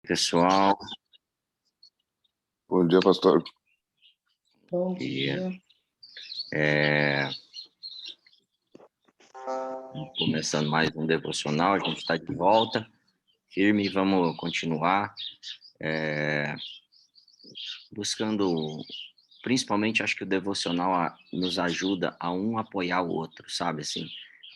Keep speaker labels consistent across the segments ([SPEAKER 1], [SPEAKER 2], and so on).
[SPEAKER 1] Pessoal,
[SPEAKER 2] Bom dia, pastor.
[SPEAKER 3] Bom dia.
[SPEAKER 1] Começando mais um devocional, a gente está de volta, firme, vamos continuar buscando, principalmente acho que o devocional nos ajuda a um apoiar o outro, sabe, assim,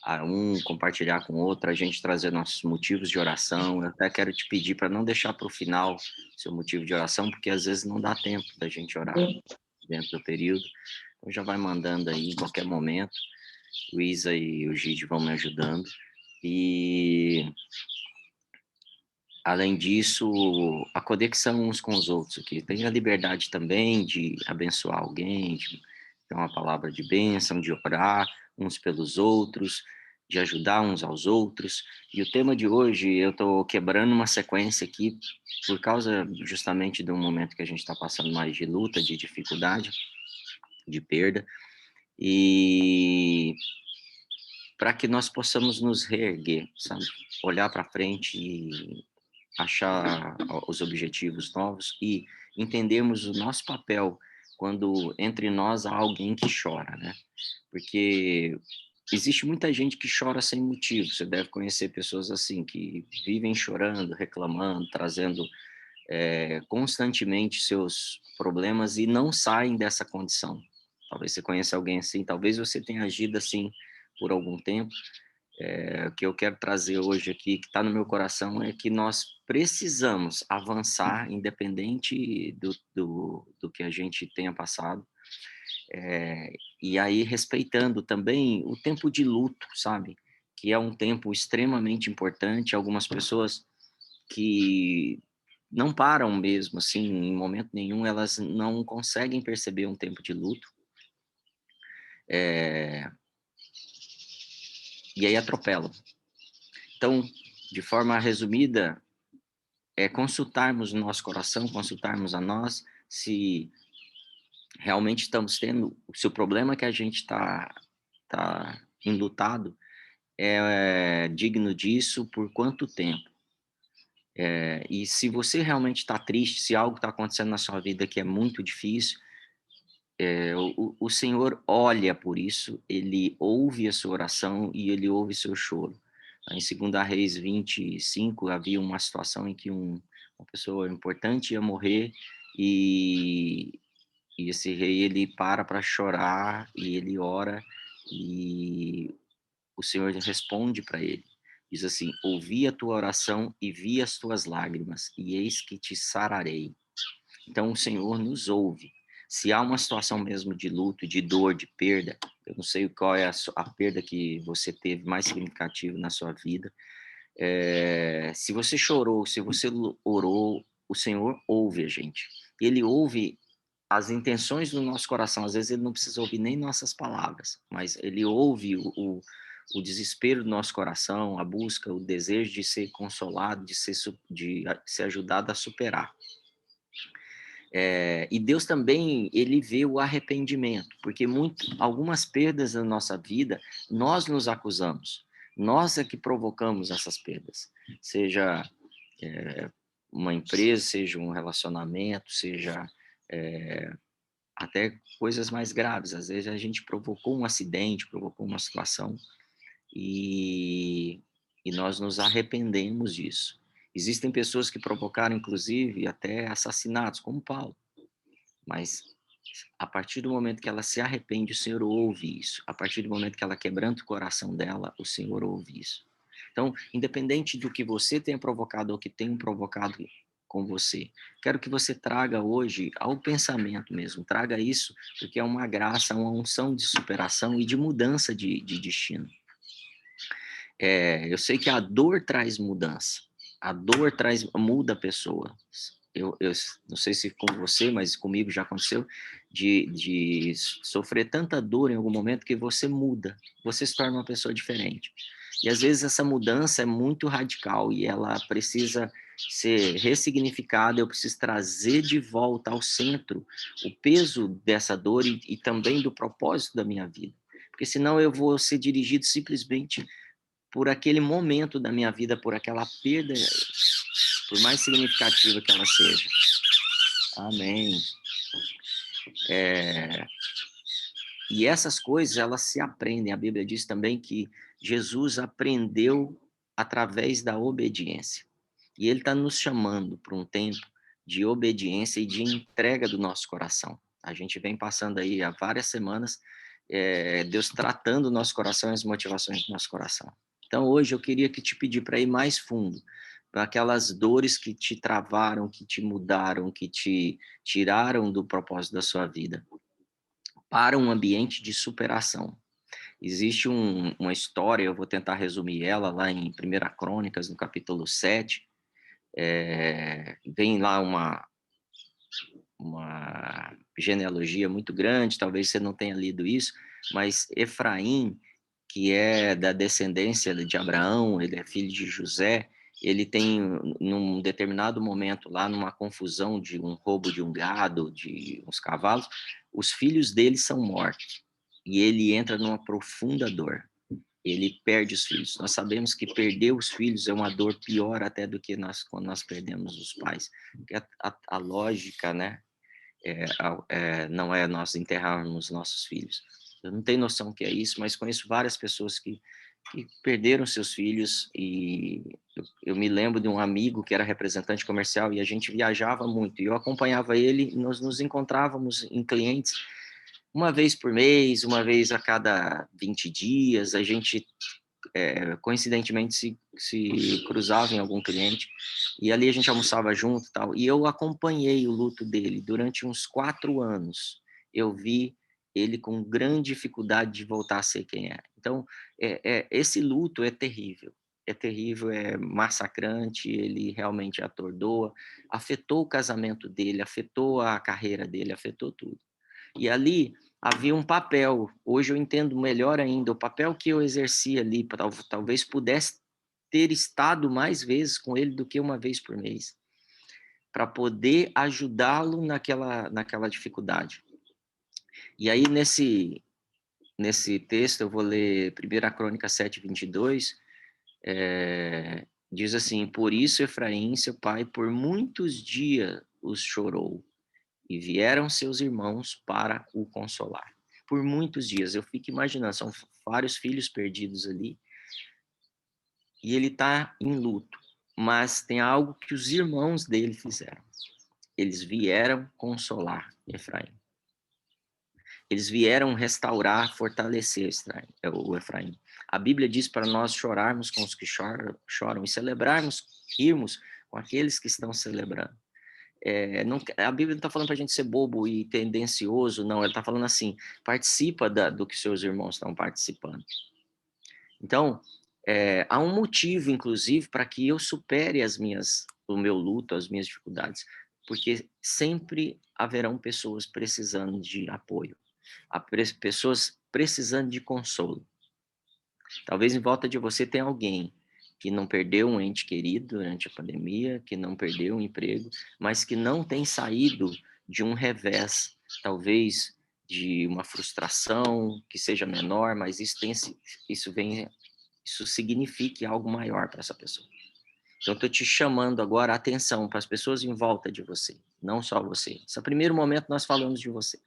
[SPEAKER 1] a um compartilhar com o outro, a gente trazer nossos motivos de oração. Eu até quero te pedir para não deixar para o final seu motivo de oração, porque às vezes não dá tempo da gente orar dentro do período, então já vai mandando aí em qualquer momento. O Isa e o Gide vão me ajudando. E, além disso, a conexão uns com os outros aqui. Tem a liberdade também de abençoar alguém, de ter uma palavra de bênção, de orar uns pelos outros, de ajudar uns aos outros. E o tema de hoje, eu estou quebrando uma sequência aqui, por causa justamente de um momento que a gente está passando mais de luta, de dificuldade, de perda. E para que nós possamos nos reerguer, sabe? Olhar para frente e achar os objetivos novos e entendermos o nosso papel quando entre nós há alguém que chora, né? Porque existe muita gente que chora sem motivo. Você deve conhecer pessoas assim, que vivem chorando, reclamando, trazendo constantemente seus problemas e não saem dessa condição. Talvez você conheça alguém assim, talvez você tenha agido assim por algum tempo. O que eu quero trazer hoje aqui, que está no meu coração, é que nós precisamos avançar, independente do que a gente tenha passado, e aí respeitando também o tempo de luto, sabe? Que é um tempo extremamente importante. Algumas pessoas que não param mesmo, assim, em momento nenhum, elas não conseguem perceber um tempo de luto, e aí atropelam. Então, de forma resumida, consultarmos o nosso coração, consultarmos a nós, se realmente estamos tendo, se o problema que a gente tá enlutado é digno disso, por quanto tempo. E se você realmente está triste, se algo está acontecendo na sua vida que é muito difícil, o Senhor olha por isso, Ele ouve a sua oração e Ele ouve seu choro. Em 2 Reis 25, havia uma situação em que uma pessoa importante ia morrer e esse rei, ele para chorar e ele ora e o Senhor responde para ele. Diz assim: ouvi a tua oração e vi as tuas lágrimas e eis que te sararei. Então o Senhor nos ouve. Se há uma situação mesmo de luto, de dor, de perda, eu não sei qual é a perda que você teve mais significativa na sua vida. Se você chorou, se você orou, o Senhor ouve a gente. Ele ouve as intenções do nosso coração. Às vezes ele não precisa ouvir nem nossas palavras, mas ele ouve o desespero do nosso coração, a busca, o desejo de ser consolado, de ser ajudado a superar. E Deus também, ele vê o arrependimento, porque algumas perdas na nossa vida, nós nos acusamos. Nós é que provocamos essas perdas. Seja uma empresa, seja um relacionamento, seja até coisas mais graves. Às vezes a gente provocou um acidente, provocou uma situação e nós nos arrependemos disso. Existem pessoas que provocaram, inclusive, até assassinatos, como Paulo. Mas a partir do momento que ela se arrepende, o Senhor ouve isso. A partir do momento que ela quebranta o coração dela, o Senhor ouve isso. Então, independente do que você tenha provocado ou que tenham provocado com você, quero que você traga hoje ao pensamento mesmo, traga isso, porque é uma graça, uma unção de superação e de mudança de destino. Eu sei que a dor traz mudança, a dor muda a pessoa. Eu não sei se com você, mas comigo já aconteceu, de sofrer tanta dor em algum momento que você muda, você se torna uma pessoa diferente. E às vezes essa mudança é muito radical e ela precisa ser ressignificada, eu preciso trazer de volta ao centro o peso dessa dor e também do propósito da minha vida. Porque senão eu vou ser dirigido simplesmente por aquele momento da minha vida, por aquela perda, por mais significativa que ela seja. Amém. E essas coisas, elas se aprendem. A Bíblia diz também que Jesus aprendeu através da obediência. E ele está nos chamando para um tempo de obediência e de entrega do nosso coração. A gente vem passando aí há várias semanas, Deus tratando o nosso coração e as motivações do nosso coração. Então, hoje eu queria te pedir para ir mais fundo, para aquelas dores que te travaram, que te mudaram, que te tiraram do propósito da sua vida, para um ambiente de superação. Existe uma história, eu vou tentar resumir ela lá em 1 Crônicas, no capítulo 7. Vem lá uma genealogia muito grande, talvez você não tenha lido isso, mas Efraim, que é da descendência de Abraão, ele é filho de José, ele tem, num determinado momento lá, numa confusão de um roubo de um gado, de uns cavalos, os filhos dele são mortos, e ele entra numa profunda dor. Ele perde os filhos. Nós sabemos que perder os filhos é uma dor pior até do que quando nós perdemos os pais. Porque a lógica, né, não é nós enterrarmos nossos filhos. Eu não tenho noção do que é isso, mas conheço várias pessoas que perderam seus filhos, e eu me lembro de um amigo que era representante comercial e a gente viajava muito, e eu acompanhava ele, nós nos encontrávamos em clientes uma vez por mês, uma vez a cada 20 dias, a gente coincidentemente se cruzava em algum cliente, e ali a gente almoçava junto e tal, e eu acompanhei o luto dele durante uns 4 anos. Eu vi ele com grande dificuldade de voltar a ser quem é. Então, esse luto é terrível, é massacrante, ele realmente atordoa, afetou o casamento dele, afetou a carreira dele, afetou tudo. E ali havia um papel, hoje eu entendo melhor ainda, o papel que eu exercia ali, talvez pudesse ter estado mais vezes com ele do que uma vez por mês, para poder ajudá-lo naquela dificuldade. E aí, nesse texto, eu vou ler 1 Crônica 7, 22, diz assim: por isso Efraim, seu pai, por muitos dias os chorou, e vieram seus irmãos para o consolar. Por muitos dias, eu fico imaginando, são vários filhos perdidos ali, e ele está em luto, mas tem algo que os irmãos dele fizeram. Eles vieram consolar Efraim. Eles vieram restaurar, fortalecer o Efraim. A Bíblia diz para nós chorarmos com os que choram e celebrarmos, rirmos com aqueles que estão celebrando. A Bíblia não está falando para a gente ser bobo e tendencioso, não. Ela está falando assim: participa do que seus irmãos estão participando. Então, há um motivo, inclusive, para que eu supere o meu luto, as minhas dificuldades, porque sempre haverão pessoas precisando de apoio, pessoas precisando de consolo. Talvez em volta de você tenha alguém que não perdeu um ente querido durante a pandemia, que não perdeu um emprego, mas que não tem saído de um revés, talvez de uma frustração que seja menor, mas isso signifique algo maior para essa pessoa. Então, estou te chamando agora a atenção para as pessoas em volta de você, não só você. Nesse primeiro momento, nós falamos de você.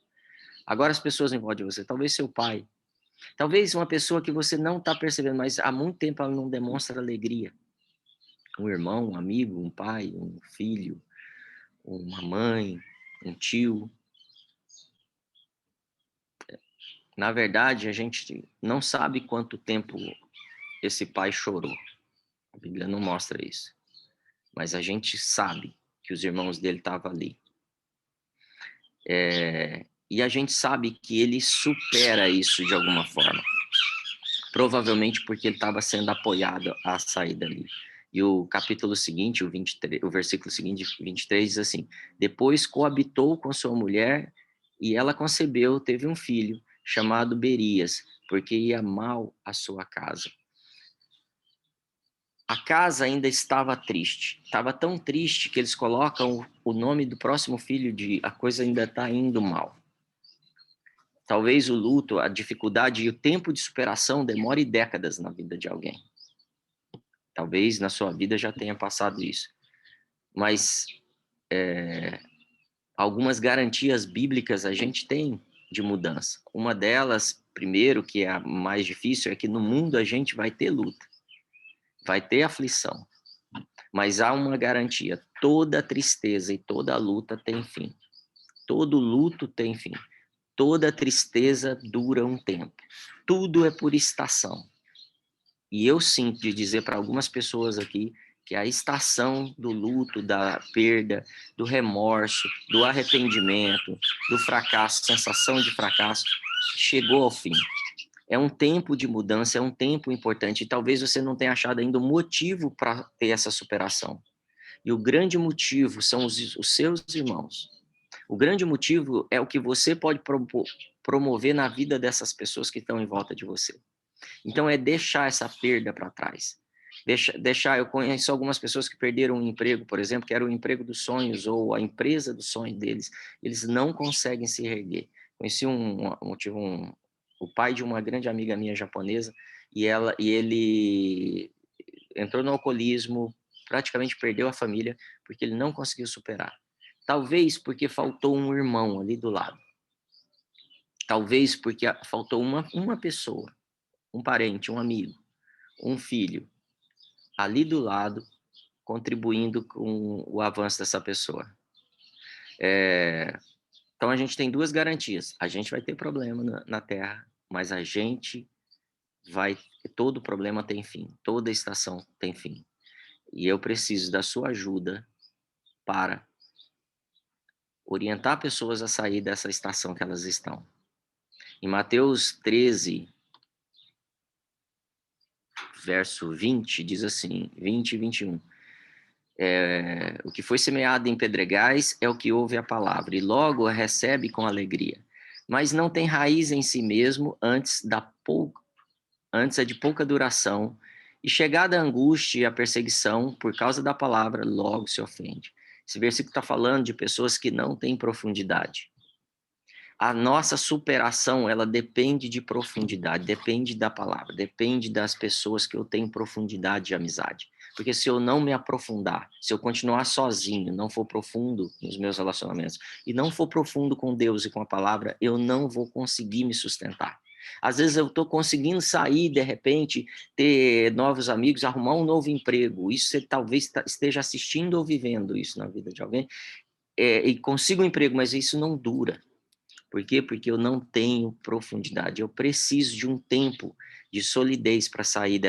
[SPEAKER 1] Agora, as pessoas em volta de você, talvez seu pai, talvez uma pessoa que você não está percebendo, mas há muito tempo ela não demonstra alegria. Um irmão, um amigo, um pai, um filho, uma mãe, um tio. Na verdade, a gente não sabe quanto tempo esse pai chorou. A Bíblia não mostra isso. Mas a gente sabe que os irmãos dele estavam ali. E a gente sabe que ele supera isso de alguma forma. Provavelmente porque ele estava sendo apoiado a sair dali. E o capítulo seguinte, o versículo seguinte, 23, diz assim: depois coabitou com sua mulher, e ela concebeu, teve um filho, chamado Berias, porque ia mal a sua casa. A casa ainda estava triste. Estava tão triste que eles colocam o nome do próximo filho de a coisa ainda está indo mal. Talvez o luto, a dificuldade e o tempo de superação demore décadas na vida de alguém. Talvez na sua vida já tenha passado isso. mas algumas garantias bíblicas a gente tem de mudança. Uma delas, primeiro, que é a mais difícil, é que no mundo a gente vai ter luta, vai ter aflição, mas há uma garantia: toda tristeza e toda luta tem fim. Todo luto tem fim. Toda tristeza dura um tempo. Tudo é por estação. E eu sinto de dizer para algumas pessoas aqui que a estação do luto, da perda, do remorso, do arrependimento, do fracasso, sensação de fracasso, chegou ao fim. É um tempo de mudança, é um tempo importante. E talvez você não tenha achado ainda um motivo para ter essa superação. E o grande motivo são os seus irmãos. O grande motivo é o que você pode promover na vida dessas pessoas que estão em volta de você. Então, é deixar essa perda para trás. Eu conheço algumas pessoas que perderam um emprego, por exemplo, que era o emprego dos sonhos ou a empresa dos sonhos deles. Eles não conseguem se reerguer. Conheci o pai de uma grande amiga minha japonesa e ele entrou no alcoolismo, praticamente perdeu a família porque ele não conseguiu superar. Talvez porque faltou um irmão ali do lado. Talvez porque faltou uma pessoa, um parente, um amigo, um filho, ali do lado, contribuindo com o avanço dessa pessoa. Então a gente tem duas garantias. A gente vai ter problema na Terra, mas todo problema tem fim, toda estação tem fim. E eu preciso da sua ajuda para orientar pessoas a sair dessa estação que elas estão. Em Mateus 13, verso 20, diz assim, 20 e 21. O que foi semeado em pedregais é o que ouve a palavra, e logo a recebe com alegria. Mas não tem raiz em si mesmo, antes é de pouca duração, e chegada a angústia e a perseguição, por causa da palavra, logo se ofende. Esse versículo está falando de pessoas que não têm profundidade. A nossa superação, ela depende de profundidade, depende da palavra, depende das pessoas que eu tenho profundidade de amizade. Porque se eu não me aprofundar, se eu continuar sozinho, não for profundo nos meus relacionamentos, e não for profundo com Deus e com a palavra, eu não vou conseguir me sustentar. Às vezes eu estou conseguindo sair, de repente, ter novos amigos, arrumar um novo emprego. Isso você talvez esteja assistindo ou vivendo isso na vida de alguém, e consiga um emprego, mas isso não dura. Por quê? Porque eu não tenho profundidade. Eu preciso de um tempo de solidez para sair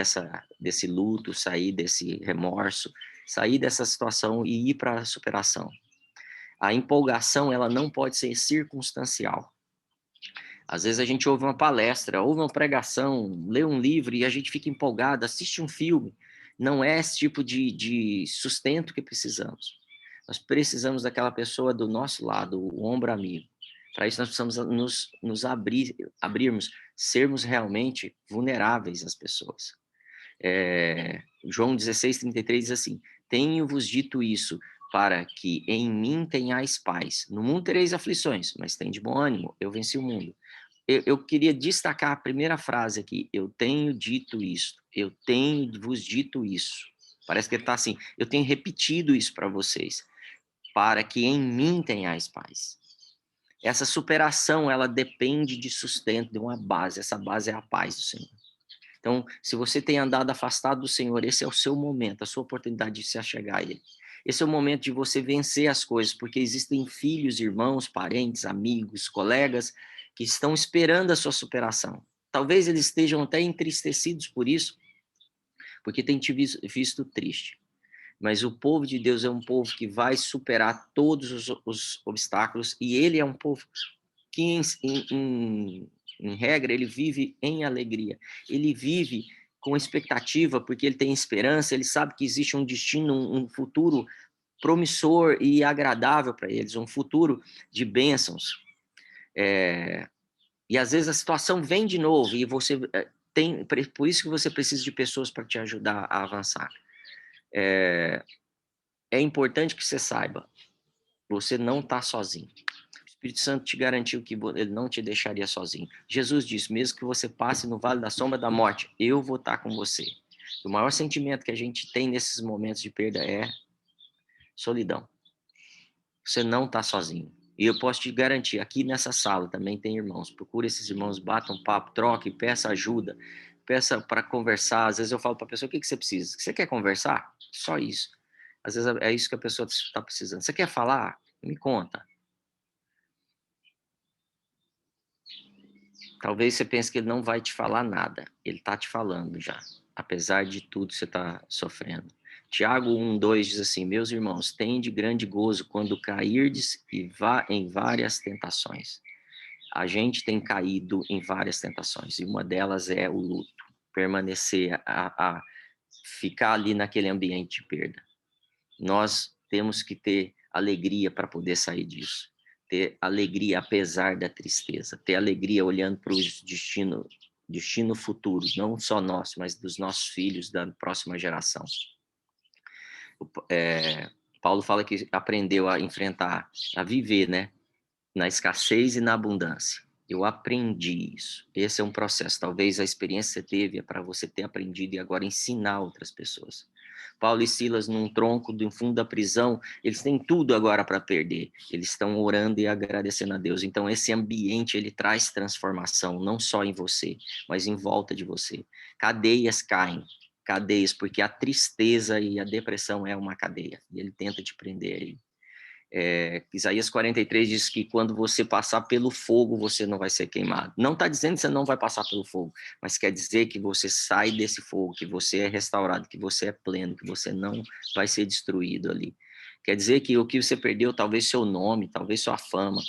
[SPEAKER 1] desse luto, sair desse remorso, sair dessa situação e ir para a superação. A empolgação, ela não pode ser circunstancial. Às vezes a gente ouve uma palestra, ouve uma pregação, lê um livro e a gente fica empolgado, assiste um filme. Não é esse tipo de sustento que precisamos. Nós precisamos daquela pessoa do nosso lado, o ombro amigo. Para isso nós precisamos nos abrirmos, sermos realmente vulneráveis às pessoas. João 16:33 diz assim: tenho-vos dito isso, para que em mim tenhais paz. No mundo tereis aflições, mas tem de bom ânimo, eu venci o mundo. Eu queria destacar a primeira frase aqui: eu tenho dito isso, eu tenho vos dito isso. Parece que ele está assim: eu tenho repetido isso para vocês, para que em mim tenhais paz. Essa superação, ela depende de sustento, de uma base. Essa base é a paz do Senhor. Então, se você tem andado afastado do Senhor, esse é o seu momento, a sua oportunidade de se achegar a Ele. Esse é o momento de você vencer as coisas, porque existem filhos, irmãos, parentes, amigos, colegas que estão esperando a sua superação. Talvez eles estejam até entristecidos por isso, porque têm te visto triste. Mas o povo de Deus é um povo que vai superar todos os obstáculos, e ele é um povo que, em regra, ele vive em alegria. Ele vive com expectativa, porque ele tem esperança, ele sabe que existe um destino, um futuro promissor e agradável para eles, um futuro de bênçãos. E às vezes a situação vem de novo, e você por isso que você precisa de pessoas para te ajudar a avançar. É importante que você saiba, você não está sozinho. O Espírito Santo te garantiu que ele não te deixaria sozinho. Jesus disse: mesmo que você passe no vale da sombra da morte, eu vou estar com você. O maior sentimento que a gente tem nesses momentos de perda é Solidão. Você não está sozinho. E eu posso te garantir, aqui nessa sala também tem irmãos. Procure esses irmãos, bata um papo, troque, peça ajuda, peça para conversar. Às vezes eu falo para a pessoa, o que você precisa? Você quer conversar? Só isso. Às vezes é isso que a pessoa está precisando. Você quer falar? Me conta. Talvez você pense que ele não vai te falar nada. Ele está te falando já. Apesar de tudo que você está sofrendo. Tiago 1:2 diz assim: meus irmãos, tende grande gozo quando cairdes e vá em várias tentações. A gente tem caído em várias tentações, e uma delas é o luto. Permanecer, a ficar ali naquele ambiente de perda. Nós temos que ter alegria para poder sair disso. Ter alegria apesar da tristeza. Ter alegria olhando para o destino futuro, não só nosso, mas dos nossos filhos, da próxima geração. Paulo fala que aprendeu a enfrentar, a viver, né? Na escassez e na abundância. Eu aprendi isso. Esse é um processo. Talvez a experiência que você teve é para você ter aprendido e agora ensinar outras pessoas. Paulo e Silas, num tronco do fundo da prisão, eles têm tudo agora para perder. Eles estão orando e agradecendo a Deus. Então, esse ambiente, ele traz transformação, não só em você, mas em volta de você. Cadeias caem. Cadeias, porque a tristeza e a depressão é uma cadeia. E ele tenta te prender aí. Isaías 43 diz que quando você passar pelo fogo, você não vai ser queimado. Não está dizendo que você não vai passar pelo fogo, mas quer dizer que você sai desse fogo, que você é restaurado, que você é pleno, que você não vai ser destruído ali. Quer dizer que o que você perdeu, talvez seu nome, talvez sua fama,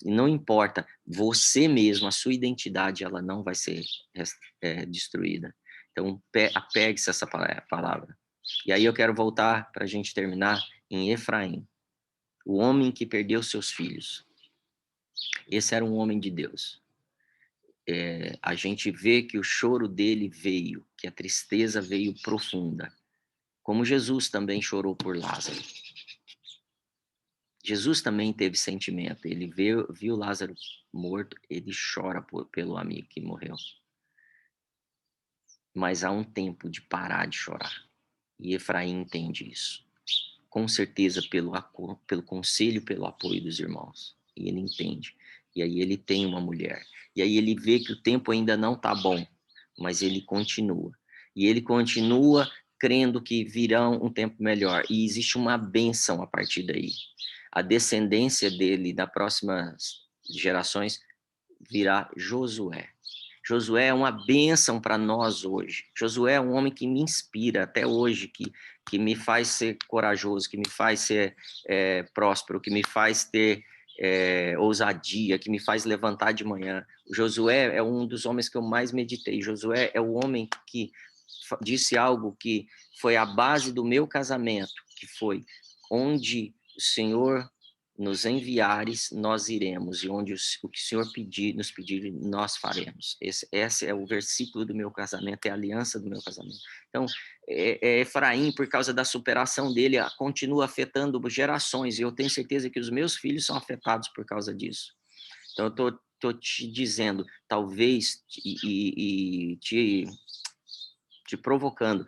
[SPEAKER 1] não importa, você mesmo, a sua identidade, ela não vai ser destruída. Então, apegue-se a essa palavra. E aí eu quero voltar para a gente terminar em Efraim, o homem que perdeu seus filhos. Esse era um homem de Deus. A gente vê que o choro dele veio, que a tristeza veio profunda, como Jesus também chorou por Lázaro. Jesus também teve sentimento, ele viu Lázaro morto, ele chora pelo amigo que morreu. Mas há um tempo de parar de chorar, e Efraim entende isso. Com certeza pelo conselho, pelo apoio dos irmãos. E ele entende. E aí ele tem uma mulher. E aí ele vê que o tempo ainda não está bom, mas ele continua. E ele continua crendo que virá um tempo melhor. E existe uma bênção a partir daí. A descendência dele, das próximas gerações, virá Josué. Josué é uma bênção para nós hoje. Josué é um homem que me inspira até hoje, que me faz ser corajoso, que me faz ser próspero, que me faz ter ousadia, que me faz levantar de manhã. O Josué é um dos homens que eu mais meditei. Josué é o homem que disse algo que foi a base do meu casamento, que foi: onde o Senhor nos enviares, nós iremos, e onde o que o Senhor nos pedir, nós faremos. Esse é o versículo do meu casamento, é a aliança do meu casamento. Então, Efraim, por causa da superação dele, continua afetando gerações, e eu tenho certeza que os meus filhos são afetados por causa disso. Então, eu estou te dizendo, talvez, e te provocando,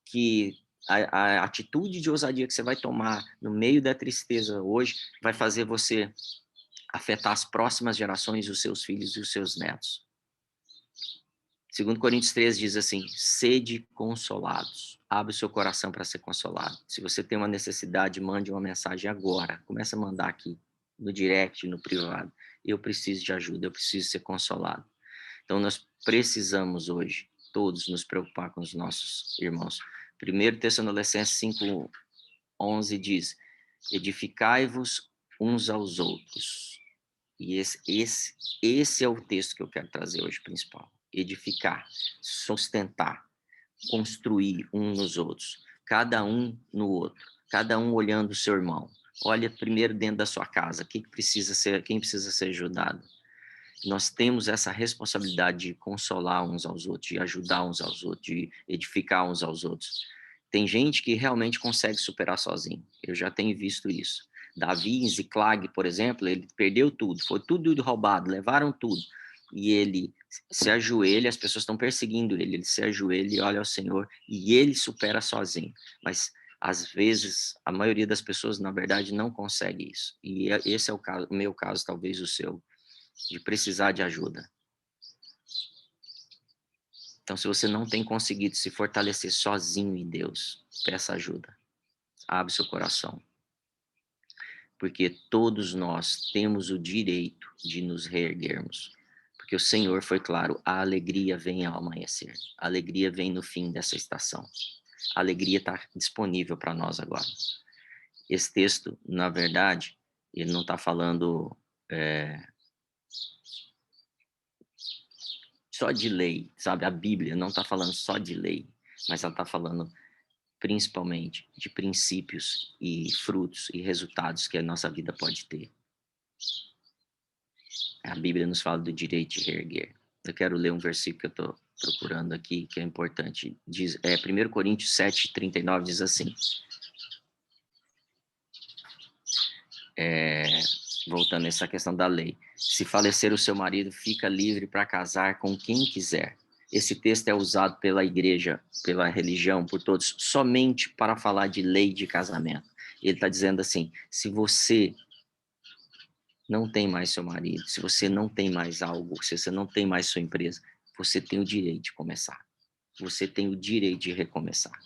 [SPEAKER 1] que a atitude de ousadia que você vai tomar no meio da tristeza hoje vai fazer você afetar as próximas gerações, os seus filhos e os seus netos. 2 Coríntios 13 diz assim: sede consolados. Abre o seu coração para ser consolado. Se você tem uma necessidade, mande uma mensagem agora. Começa a mandar aqui, no direct, no privado. Eu preciso de ajuda, eu preciso ser consolado. Então, nós precisamos hoje, todos, nos preocupar com os nossos irmãos. 1 Tessalonicenses 5:11 diz: edificai-vos uns aos outros. E esse é o texto que eu quero trazer hoje, principal. Edificar, sustentar, construir uns nos outros, cada um no outro, cada um olhando o seu irmão. Olha primeiro dentro da sua casa, quem precisa ser ajudado. Nós temos essa responsabilidade de consolar uns aos outros, de ajudar uns aos outros, de edificar uns aos outros. Tem gente que realmente consegue superar sozinho. Eu já tenho visto isso. Davi em Ziklag, por exemplo, ele perdeu tudo, foi tudo roubado, levaram tudo. E ele se ajoelha, as pessoas estão perseguindo ele se ajoelha e olha ao Senhor, e ele supera sozinho. Mas Às vezes, a maioria das pessoas, na verdade, não consegue isso. E esse é o meu caso, talvez o seu, de precisar de ajuda. Então, se você não tem conseguido se fortalecer sozinho em Deus, peça ajuda. Abre seu coração. Porque todos nós temos o direito de nos reerguermos. Porque o Senhor foi claro, a alegria vem ao amanhecer. A alegria vem no fim dessa estação. A alegria está disponível para nós agora. Esse texto, na verdade, ele não está falando só de lei, sabe? A Bíblia não está falando só de lei, mas ela está falando principalmente de princípios e frutos e resultados que a nossa vida pode ter. A Bíblia nos fala do direito de reerguer. Eu quero ler um versículo que eu estou procurando aqui, que é importante. Diz, 1 Coríntios 7:39 diz assim, voltando a essa questão da lei. Se falecer o seu marido, fica livre para casar com quem quiser. Esse texto é usado pela igreja, pela religião, por todos, somente para falar de lei de casamento. Ele está dizendo assim, se você não tem mais seu marido, se você não tem mais algo, se você não tem mais sua empresa, você tem o direito de começar. Você tem o direito de recomeçar.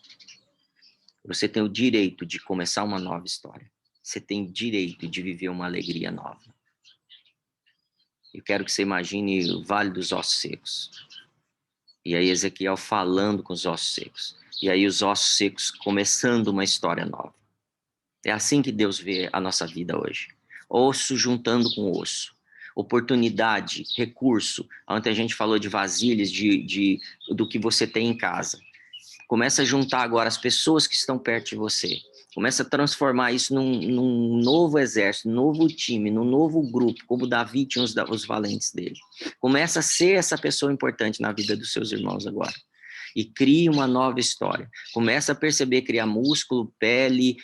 [SPEAKER 1] Você tem o direito de começar uma nova história. Você tem o direito de viver uma alegria nova. Eu quero que você imagine o Vale dos Ossos Secos. E aí Ezequiel falando com os ossos secos. E aí os ossos secos começando uma história nova. É assim que Deus vê a nossa vida hoje. Osso juntando com osso. Oportunidade, recurso. Ontem a gente falou de vasilhas, do que você tem em casa. Começa a juntar agora as pessoas que estão perto de você. Começa a transformar isso num novo exército, num novo time, num novo grupo, como Davi tinha os valentes dele. Começa a ser essa pessoa importante na vida dos seus irmãos agora. E cria uma nova história. Começa a perceber, criar músculo, pele,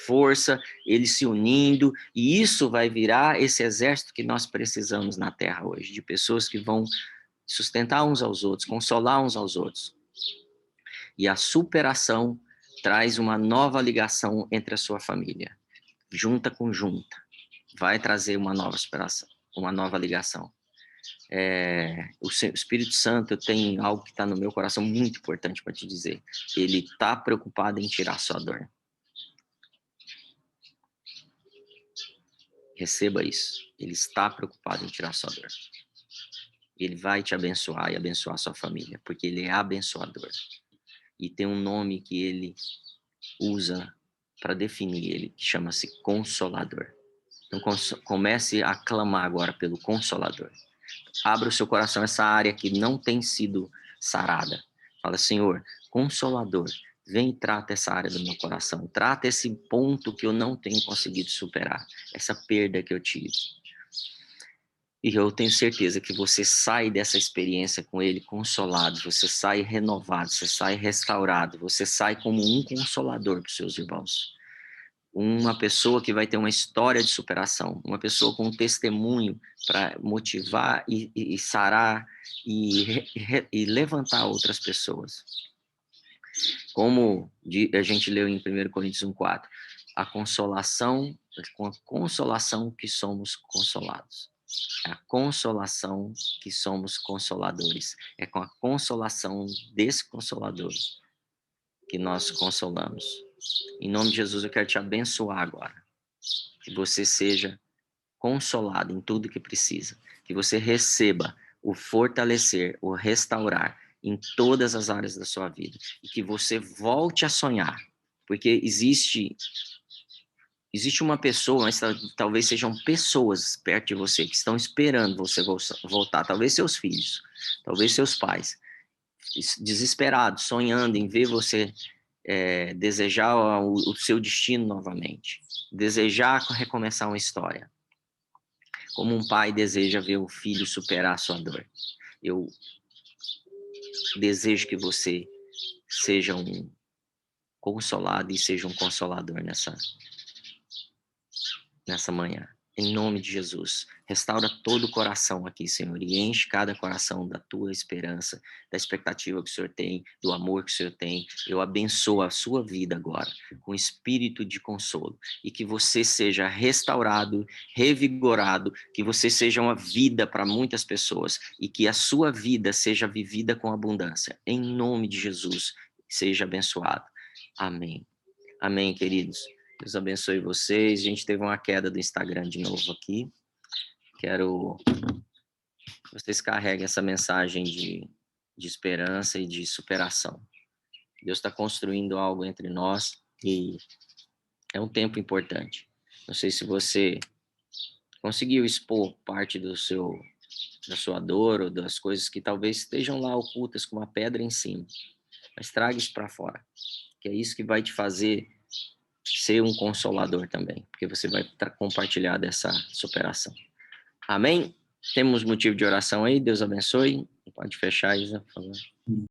[SPEAKER 1] força, eles se unindo, e isso vai virar esse exército que nós precisamos na Terra hoje, de pessoas que vão sustentar uns aos outros, consolar uns aos outros. E a superação traz uma nova ligação entre a sua família. Junta com junta. Vai trazer uma nova superação, uma nova ligação. O Espírito Santo tem algo que está no meu coração muito importante para te dizer. Ele está preocupado em tirar sua dor. Receba isso. Ele está preocupado em tirar sua dor. Ele vai te abençoar e abençoar sua família, porque ele é abençoador. E tem um nome que ele usa para definir ele, que chama-se Consolador. Então comece a clamar agora pelo Consolador. Abra o seu coração essa área que não tem sido sarada. Fala, Senhor, Consolador, vem e trata essa área do meu coração. Trata esse ponto que eu não tenho conseguido superar. Essa perda que eu tive. E eu tenho certeza que você sai dessa experiência com ele consolado, você sai renovado, você sai restaurado, você sai como um consolador para os seus irmãos. Uma pessoa que vai ter uma história de superação, uma pessoa com um testemunho para motivar e sarar e levantar outras pessoas. Como a gente leu em 1 Coríntios 1:4, a consolação, com a consolação que somos consolados. É a consolação que somos consoladores. É com a consolação desse consolador que nós consolamos. Em nome de Jesus, eu quero te abençoar agora. Que você seja consolado em tudo que precisa. Que você receba o fortalecer, o restaurar em todas as áreas da sua vida. E que você volte a sonhar. Porque existe uma pessoa, mas talvez sejam pessoas perto de você que estão esperando você voltar. Talvez seus filhos, talvez seus pais, desesperados, sonhando em ver você desejar o seu destino novamente, desejar recomeçar uma história. Como um pai deseja ver o filho superar a sua dor. Eu desejo que você seja um consolado e seja um consolador nessa manhã. Em nome de Jesus, restaura todo o coração aqui, Senhor, e enche cada coração da tua esperança, da expectativa que o Senhor tem, do amor que o Senhor tem. Eu abençoo a sua vida agora, com espírito de consolo, e que você seja restaurado, revigorado, que você seja uma vida para muitas pessoas, e que a sua vida seja vivida com abundância. Em nome de Jesus, seja abençoado. Amém. Amém, queridos. Deus abençoe vocês. A gente teve uma queda do Instagram de novo aqui. Quero que vocês carreguem essa mensagem de esperança e de superação. Deus está construindo algo entre nós e é um tempo importante. Não sei se você conseguiu expor parte da sua dor ou das coisas que talvez estejam lá ocultas com uma pedra em cima. Mas traga isso para fora, que é isso que vai te fazer ser um consolador também, porque você vai compartilhar dessa superação. Amém? Temos motivo de oração aí? Deus abençoe. Pode fechar, Isa, por favor.